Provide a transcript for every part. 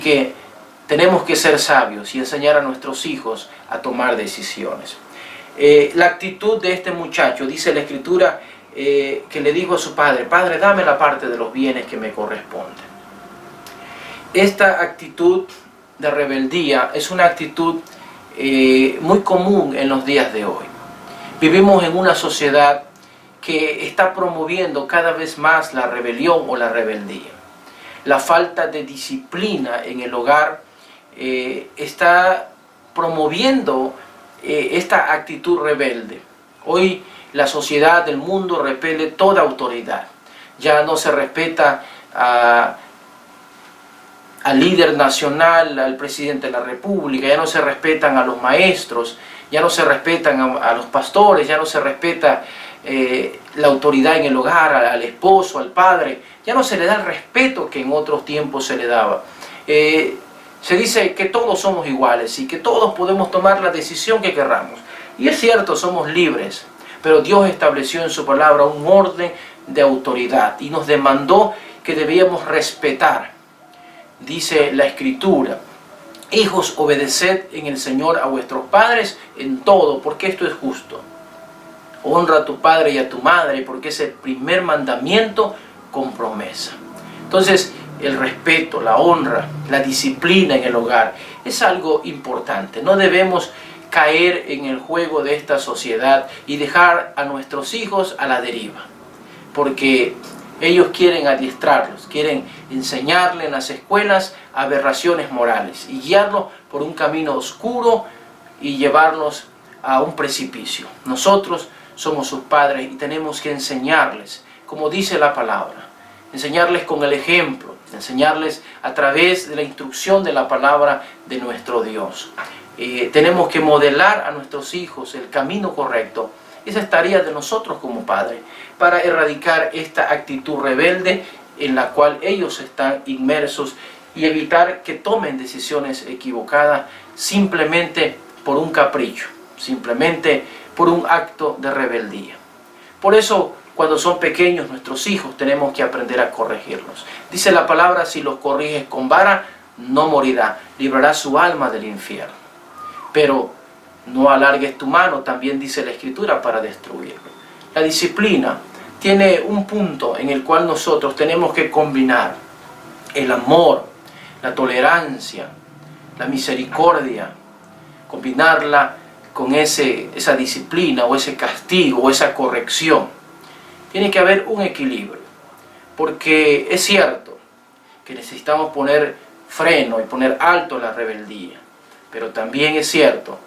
que tenemos que ser sabios y enseñar a nuestros hijos a tomar decisiones. La actitud de este muchacho, dice la Escritura, que le dijo a su padre: Padre, dame la parte de los bienes que me corresponde. Esta actitud de rebeldía es una actitud muy común en los días de hoy. Vivimos en una sociedad que está promoviendo cada vez más la rebelión o la rebeldía. La falta de disciplina en el hogar está promoviendo esta actitud rebelde. Hoy la sociedad del mundo repele toda autoridad. Ya no se respeta al líder nacional, al presidente de la República, ya no se respetan a los maestros, ya no se respetan a los pastores, ya no se respeta la autoridad en el hogar, al esposo, al padre, ya no se le da el respeto que en otros tiempos se le daba. Se dice que todos somos iguales y que todos podemos tomar la decisión que querramos. Y es cierto, somos libres, pero Dios estableció en su palabra un orden de autoridad y nos demandó que debíamos respetar. Dice la Escritura: hijos, obedeced en el Señor a vuestros padres en todo, porque esto es justo. Honra a tu padre y a tu madre, porque es el primer mandamiento con promesa. Entonces, el respeto, la honra, la disciplina en el hogar es algo importante. No debemos caer en el juego de esta sociedad y dejar a nuestros hijos a la deriva, porque ellos quieren adiestrarlos, quieren enseñarles en las escuelas aberraciones morales y guiarlos por un camino oscuro y llevarlos a un precipicio. Nosotros somos sus padres y tenemos que enseñarles, como dice la palabra, enseñarles con el ejemplo, enseñarles a través de la instrucción de la palabra de nuestro Dios. Tenemos que modelar a nuestros hijos el camino correcto. Esa es tarea de nosotros como padres, para erradicar esta actitud rebelde en la cual ellos están inmersos y evitar que tomen decisiones equivocadas simplemente por un capricho, simplemente por un acto de rebeldía. Por eso, cuando son pequeños nuestros hijos, tenemos que aprender a corregirlos. Dice la palabra: si los corriges con vara, no morirá, librará su alma del infierno. Pero no alargues tu mano, también dice la Escritura, para destruirlo. La disciplina tiene un punto en el cual nosotros tenemos que combinar el amor, la tolerancia, la misericordia, combinarla con esa disciplina o ese castigo o esa corrección. Tiene que haber un equilibrio, porque es cierto que necesitamos poner freno y poner alto a la rebeldía, pero también es cierto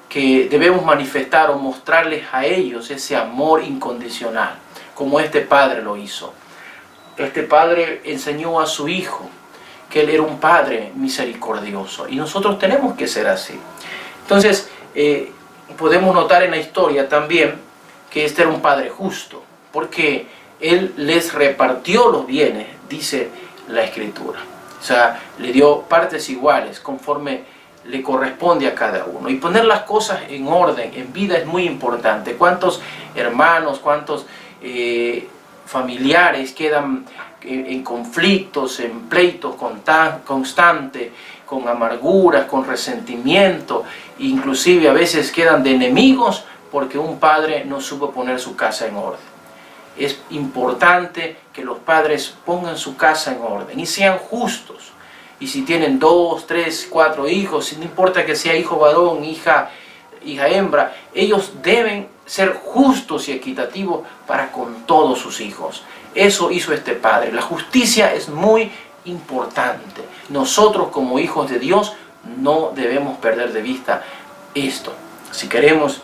que debemos manifestar o mostrarles a ellos ese amor incondicional, como este padre lo hizo. Este padre enseñó a su hijo que él era un padre misericordioso, y nosotros tenemos que ser así. Entonces, podemos notar en la historia también que este era un padre justo, porque él les repartió los bienes, dice la Escritura. O sea, le dio partes iguales conforme le corresponde a cada uno. Y poner las cosas en orden en vida es muy importante. ¿Cuántos hermanos, cuántos familiares quedan en conflictos, en pleitos constantes, con amarguras, con resentimiento, inclusive a veces quedan de enemigos porque un padre no supo poner su casa en orden? Es importante que los padres pongan su casa en orden y sean justos. Y si tienen 2, 3, 4 hijos, no importa que sea hijo varón, hija hembra, ellos deben ser justos y equitativos para con todos sus hijos. Eso hizo este padre. La justicia es muy importante. Nosotros como hijos de Dios no debemos perder de vista esto. Si queremos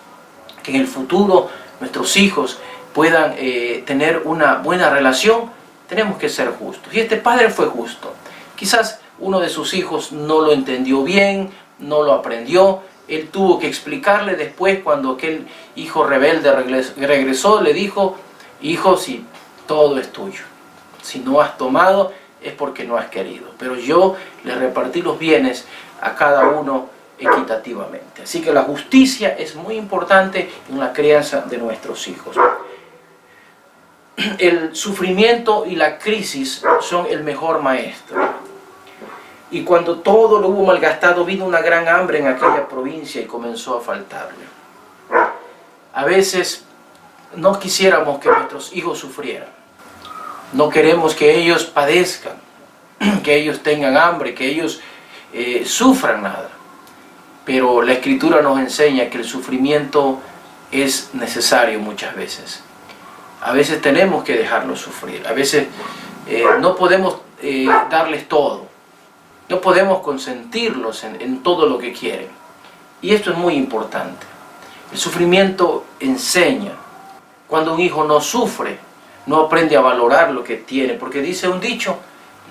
que en el futuro nuestros hijos puedan tener una buena relación, tenemos que ser justos. Y este padre fue justo. Quizás uno de sus hijos no lo entendió bien, no lo aprendió. Él tuvo que explicarle después, cuando aquel hijo rebelde regresó, le dijo: hijo, si todo es tuyo, si no has tomado es porque no has querido, pero yo le repartí los bienes a cada uno equitativamente. Así que la justicia es muy importante en la crianza de nuestros hijos. El sufrimiento y la crisis son el mejor maestro. Y cuando todo lo hubo malgastado, vino una gran hambre en aquella provincia y comenzó a faltarle. A veces no quisiéramos que nuestros hijos sufrieran. No queremos que ellos padezcan, que ellos tengan hambre, que ellos sufran nada. Pero la Escritura nos enseña que el sufrimiento es necesario muchas veces. A veces tenemos que dejarlos sufrir. A veces no podemos darles todo. No podemos consentirlos en todo lo que quieren. Y esto es muy importante. El sufrimiento enseña. Cuando un hijo no sufre, no aprende a valorar lo que tiene. Porque dice un dicho,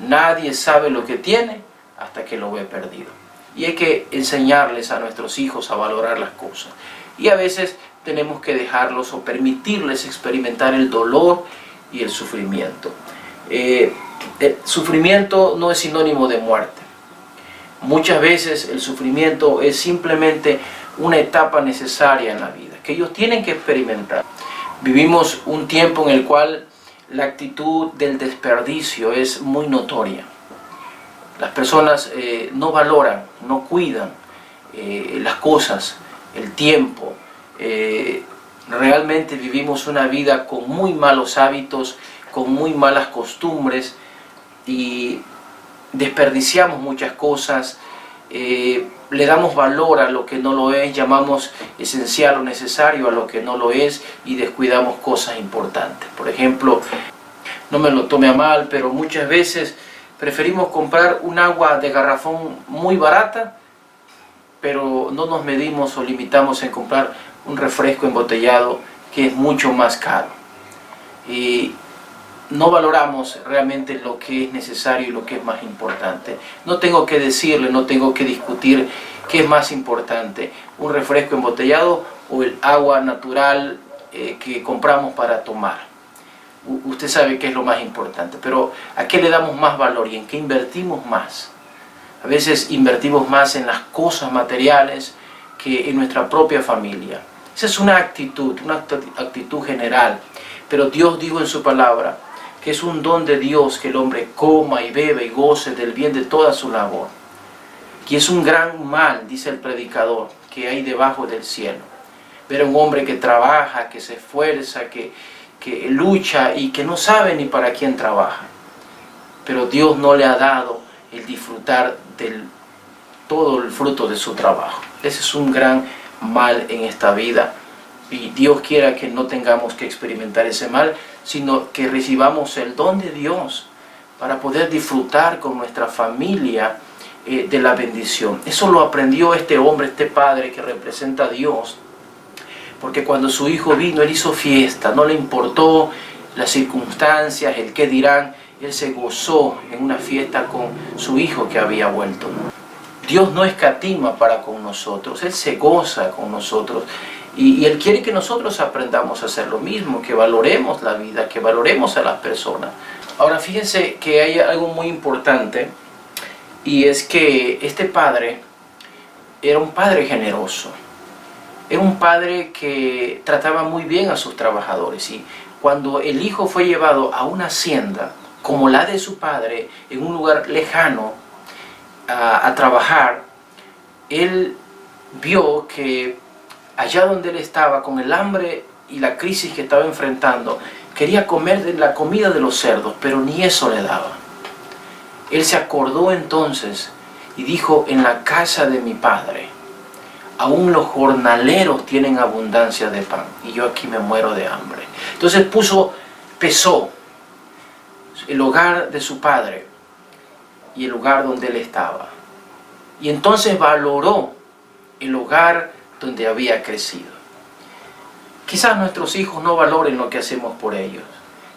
nadie sabe lo que tiene hasta que lo ve perdido. Y hay que enseñarles a nuestros hijos a valorar las cosas. Y a veces tenemos que dejarlos o permitirles experimentar el dolor y el sufrimiento. El sufrimiento no es sinónimo de muerte. Muchas veces el sufrimiento es simplemente una etapa necesaria en la vida, que ellos tienen que experimentar. Vivimos un tiempo en el cual la actitud del desperdicio es muy notoria. Las personas no valoran, no cuidan las cosas, el tiempo. Realmente vivimos una vida con muy malos hábitos, con muy malas costumbres y desperdiciamos muchas cosas, le damos valor a lo que no lo es, llamamos esencial o necesario a lo que no lo es y descuidamos cosas importantes. Por ejemplo, no me lo tome a mal, pero muchas veces preferimos comprar un agua de garrafón muy barata, pero no nos medimos o limitamos en comprar un refresco embotellado que es mucho más caro. Y no valoramos realmente lo que es necesario y lo que es más importante. No tengo que decirle, no tengo que discutir qué es más importante, un refresco embotellado o el agua natural que compramos para tomar. Usted sabe qué es lo más importante, pero ¿a qué le damos más valor y en qué invertimos más? A veces invertimos más en las cosas materiales que en nuestra propia familia. Esa es una actitud general, pero Dios dijo en su palabra que es un don de Dios que el hombre coma y beba y goce del bien de toda su labor. Que es un gran mal, dice el predicador, que hay debajo del cielo. Ver a un hombre que trabaja, que se esfuerza, que lucha y que no sabe ni para quién trabaja. Pero Dios no le ha dado el disfrutar de todo el fruto de su trabajo. Ese es un gran mal en esta vida. Y Dios quiera que no tengamos que experimentar ese mal, sino que recibamos el don de Dios para poder disfrutar con nuestra familia de la bendición. Eso lo aprendió este hombre, este padre que representa a Dios, porque cuando su hijo vino, él hizo fiesta, no le importó las circunstancias, el qué dirán, él se gozó en una fiesta con su hijo que había vuelto. Dios no escatima para con nosotros, Él se goza con nosotros. Y Él quiere que nosotros aprendamos a hacer lo mismo, que valoremos la vida, que valoremos a las personas. Ahora fíjense que hay algo muy importante, y es que este padre era un padre generoso. Era un padre que trataba muy bien a sus trabajadores. Y cuando el hijo fue llevado a una hacienda, como la de su padre, en un lugar lejano, a trabajar, él vio que allá donde él estaba, con el hambre y la crisis que estaba enfrentando, quería comer de la comida de los cerdos, pero ni eso le daba. Él se acordó entonces y dijo: en la casa de mi padre, aún los jornaleros tienen abundancia de pan, y yo aquí me muero de hambre. Entonces pesó el hogar de su padre y el lugar donde él estaba. Y entonces valoró el hogar donde había crecido. Quizás nuestros hijos no valoren lo que hacemos por ellos.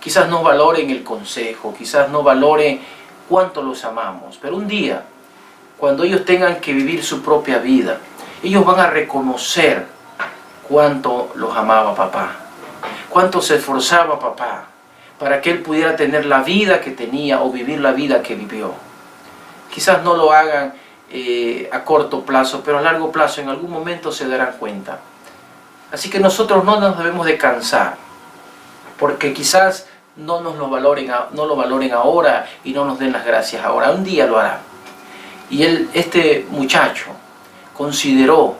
Quizás no valoren el consejo, quizás no valoren cuánto los amamos. Pero un día, cuando ellos tengan que vivir su propia vida, ellos van a reconocer cuánto los amaba papá, cuánto se esforzaba papá para que él pudiera tener la vida que tenía o vivir la vida que vivió. Quizás no lo hagan a corto plazo, pero a largo plazo en algún momento se darán cuenta. Así que nosotros no nos debemos de cansar, porque quizás no lo valoren ahora y no nos den las gracias ahora. Un día lo harán. Y este muchacho consideró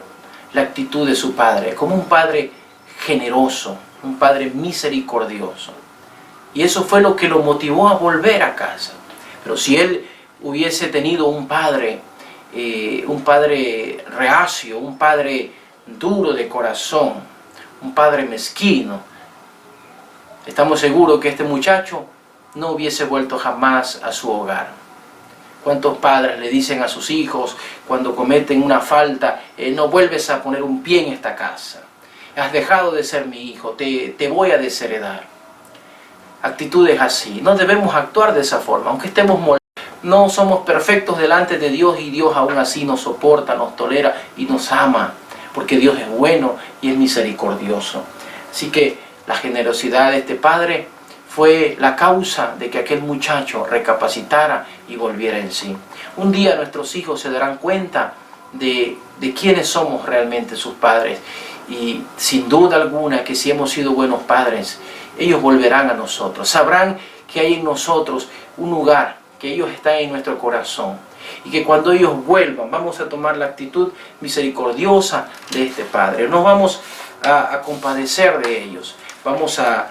la actitud de su padre como un padre generoso, un padre misericordioso. Y eso fue lo que lo motivó a volver a casa. Pero si él hubiese tenido un padre reacio, un padre duro de corazón, un padre mezquino, estamos seguros que este muchacho no hubiese vuelto jamás a su hogar. ¿Cuántos padres le dicen a sus hijos cuando cometen una falta, no vuelves a poner un pie en esta casa? Has dejado de ser mi hijo, te voy a desheredar. Actitudes así. No debemos actuar de esa forma, aunque estemos molestos. No somos perfectos delante de Dios y Dios aún así nos soporta, nos tolera y nos ama, porque Dios es bueno y es misericordioso. Así que la generosidad de este padre fue la causa de que aquel muchacho recapacitara y volviera en sí. Un día nuestros hijos se darán cuenta de quiénes somos realmente sus padres, y sin duda alguna que si hemos sido buenos padres, ellos volverán a nosotros. Sabrán que hay en nosotros un lugar, que ellos están en nuestro corazón, y que cuando ellos vuelvan vamos a tomar la actitud misericordiosa de este Padre. Nos vamos a compadecer de ellos, vamos a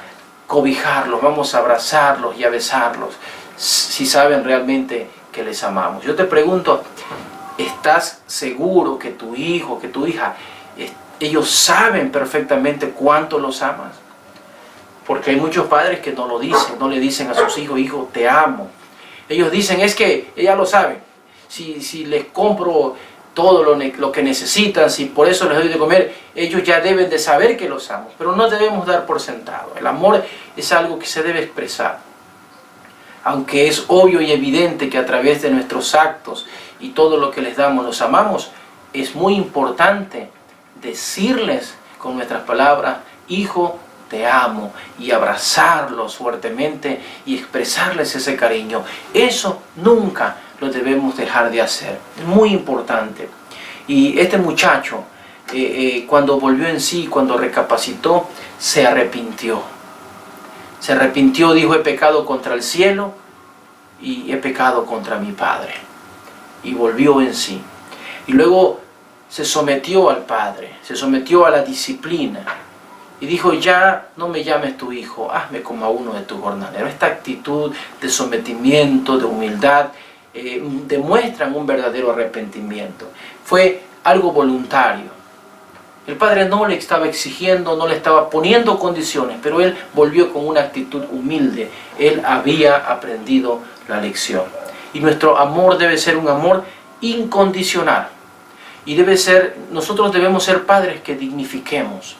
cobijarlos, vamos a abrazarlos y a besarlos, si saben realmente que les amamos. Yo te pregunto, ¿estás seguro que tu hijo, que tu hija, ellos saben perfectamente cuánto los amas? Porque hay muchos padres que no lo dicen, no le dicen a sus hijos, hijo, te amo. Ellos dicen, es que ella lo sabe. Si les compro todo lo que necesitan, si por eso les doy de comer, ellos ya deben de saber que los amo. Pero no debemos dar por sentado. El amor es algo que se debe expresar. Aunque es obvio y evidente que a través de nuestros actos y todo lo que les damos los amamos, es muy importante decirles con nuestras palabras, hijo, te amo, y abrazarlos fuertemente y expresarles ese cariño. Eso nunca lo debemos dejar de hacer. Es muy importante. Y este muchacho, cuando volvió en sí, cuando recapacitó, se arrepintió. Se arrepintió, dijo, he pecado contra el cielo y he pecado contra mi padre. Y volvió en sí. Y luego se sometió al padre, se sometió a la disciplina. Y dijo, ya no me llames tu hijo, hazme como a uno de tus jornaleros. Esta actitud de sometimiento, de humildad, demuestran un verdadero arrepentimiento. Fue algo voluntario. El padre no le estaba exigiendo, no le estaba poniendo condiciones, pero él volvió con una actitud humilde. Él había aprendido la lección. Y nuestro amor debe ser un amor incondicional. Y nosotros debemos ser padres que dignifiquemos.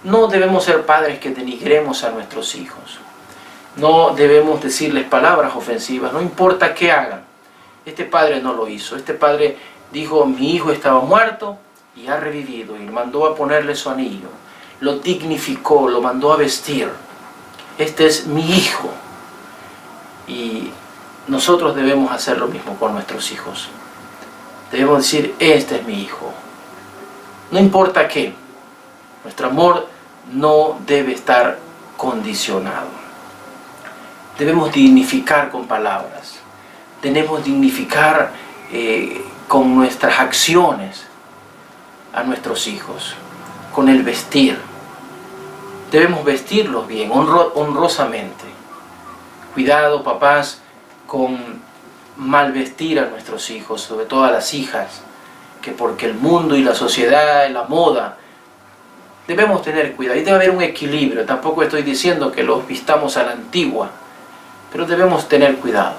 No debemos ser padres que denigremos a nuestros hijos. No debemos decirles palabras ofensivas, no importa qué hagan. Este padre no lo hizo. Este padre dijo, mi hijo estaba muerto y ha revivido, y mandó a ponerle su anillo. Lo dignificó, lo mandó a vestir. Este es mi hijo. Y nosotros debemos hacer lo mismo con nuestros hijos. Debemos decir, este es mi hijo. No importa qué. Nuestro amor no debe estar condicionado. Debemos dignificar con palabras. Debemos dignificar con nuestras acciones a nuestros hijos, con el vestir. Debemos vestirlos bien, honrosamente. Cuidado, papás, con mal vestir a nuestros hijos, sobre todo a las hijas, que porque el mundo y la sociedad y la moda, debemos tener cuidado. Y debe haber un equilibrio. Tampoco estoy diciendo que los vistamos a la antigua, pero debemos tener cuidado.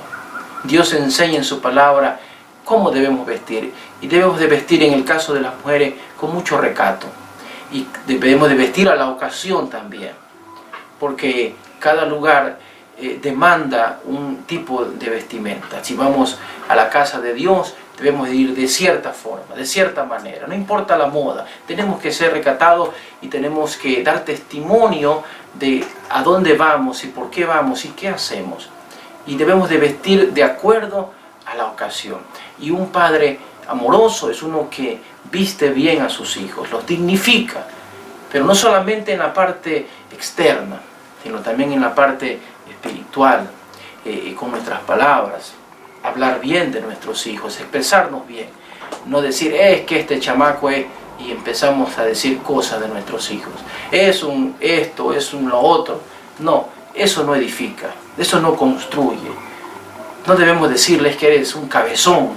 Dios enseña en su palabra cómo debemos vestir. Y debemos de vestir, en el caso de las mujeres, con mucho recato. Y debemos de vestir a la ocasión también. Porque cada lugar demanda un tipo de vestimenta. Si vamos a la casa de Dios, debemos de ir de cierta forma, de cierta manera. No importa la moda. Tenemos que ser recatados y tenemos que dar testimonio de a dónde vamos y por qué vamos y qué hacemos. Y debemos de vestir de acuerdo a la ocasión. Y un padre amoroso es uno que viste bien a sus hijos, los dignifica, pero no solamente en la parte externa, sino también en la parte espiritual, con nuestras palabras. hablar bien de nuestros hijos, expresarnos bien. No decir, es que este chamaco es, y empezamos a decir cosas de nuestros hijos. Es un esto, es un lo otro. No, eso no edifica, eso no construye. No debemos decirles que eres un cabezón,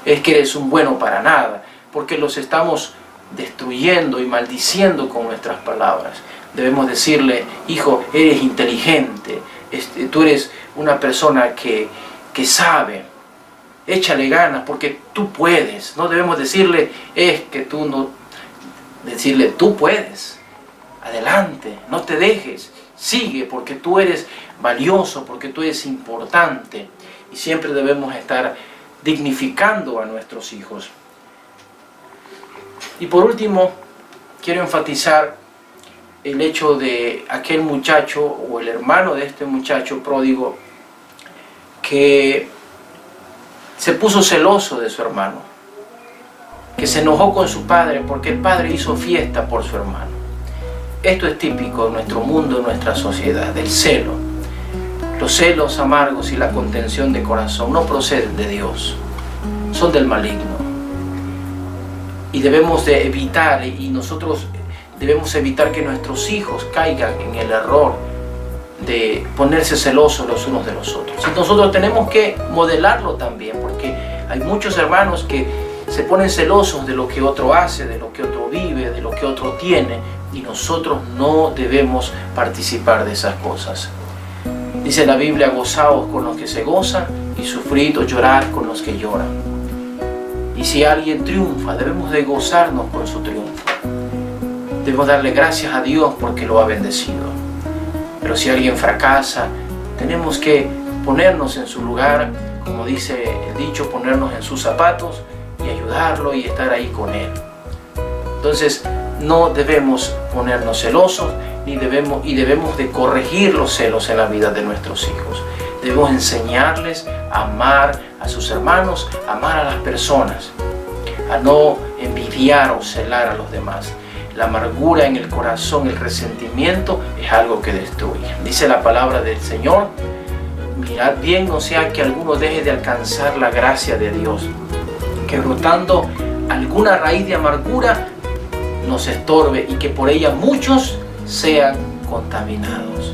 es que eres un bueno para nada, porque los estamos destruyendo y maldiciendo con nuestras palabras. Debemos decirle, hijo, eres inteligente, tú eres una persona que sabe, échale ganas porque tú puedes. No debemos decirle, es que tú no, decirle, tú puedes, adelante, no te dejes, sigue porque tú eres valioso, porque tú eres importante. Y siempre debemos estar dignificando a nuestros hijos. Y por último, quiero enfatizar el hecho de aquel muchacho o el hermano de este muchacho pródigo que se puso celoso de su hermano, que se enojó con su padre porque el padre hizo fiesta por su hermano. Esto es típico en nuestro mundo, en nuestra sociedad, el celo. Los celos amargos y la contención de corazón no proceden de Dios, son del maligno. Y debemos de evitar, y nosotros debemos evitar que nuestros hijos caigan en el error de ponerse celosos los unos de los otros. Y nosotros tenemos que modelarlo también, porque hay muchos hermanos que se ponen celosos de lo que otro hace, de lo que otro vive, de lo que otro tiene, y nosotros no debemos participar de esas cosas. Dice la Biblia, gozaos con los que se gozan y sufrid o llorar con los que lloran. Y si alguien triunfa, debemos de gozarnos con su triunfo. Debemos darle gracias a Dios porque lo ha bendecido. Pero si alguien fracasa, tenemos que ponernos en su lugar, como dice el dicho, ponernos en sus zapatos y ayudarlo y estar ahí con él. Entonces, no debemos ponernos celosos y debemos de corregir los celos en la vida de nuestros hijos. Debemos enseñarles a amar a sus hermanos, a amar a las personas, a no envidiar o celar a los demás. La amargura en el corazón, el resentimiento es algo que destruye. Dice la palabra del Señor, mirad bien, no sea que alguno deje de alcanzar la gracia de Dios, que brotando alguna raíz de amargura nos estorbe y que por ella muchos sean contaminados.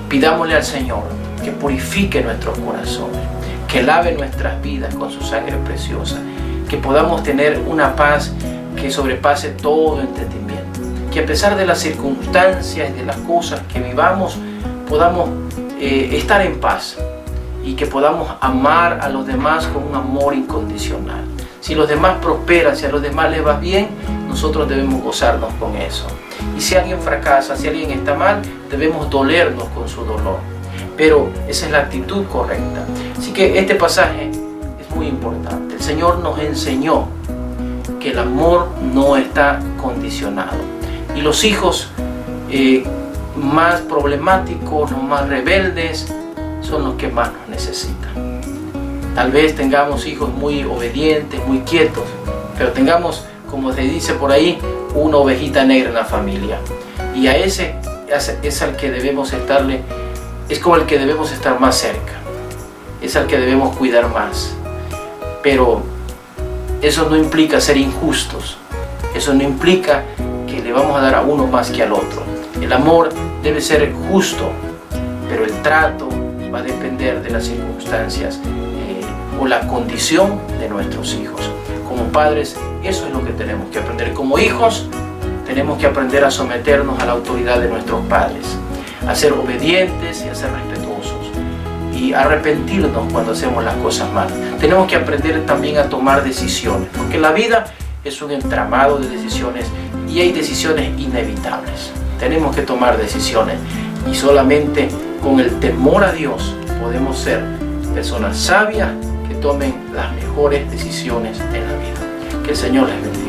Pidámosle al Señor que purifique nuestros corazones, que lave nuestras vidas con su sangre preciosa, que podamos tener una paz que sobrepase todo entendimiento, que a pesar de las circunstancias y de las cosas que vivamos, podamos estar en paz y que podamos amar a los demás con un amor incondicional. Si los demás prosperan, si a los demás les va bien, nosotros debemos gozarnos con eso. Y si alguien fracasa, si alguien está mal, debemos dolernos con su dolor. Pero esa es la actitud correcta. Así que este pasaje es muy importante. El Señor nos enseñó que el amor no está condicionado. Y los hijos más problemáticos, los más rebeldes, son los que más nos necesitan. Tal vez tengamos hijos muy obedientes, muy quietos, pero tengamos, como se dice por ahí, una ovejita negra en la familia. Y a ese es al que debemos estarle, es como el que debemos estar más cerca, es al que debemos cuidar más. Pero eso no implica ser injustos, eso no implica que le vamos a dar a uno más que al otro. El amor debe ser justo, pero el trato va a depender de las circunstancias o la condición de nuestros hijos. Como padres, eso es lo que tenemos que aprender. Como hijos, tenemos que aprender a someternos a la autoridad de nuestros padres, a ser obedientes y a ser respetuosos y arrepentirnos cuando hacemos las cosas mal. Tenemos que aprender también a tomar decisiones, porque la vida es un entramado de decisiones y hay decisiones inevitables. Tenemos que tomar decisiones y solamente con el temor a Dios podemos ser personas sabias que tomen las mejores decisiones en la vida. Que el Señor les bendiga.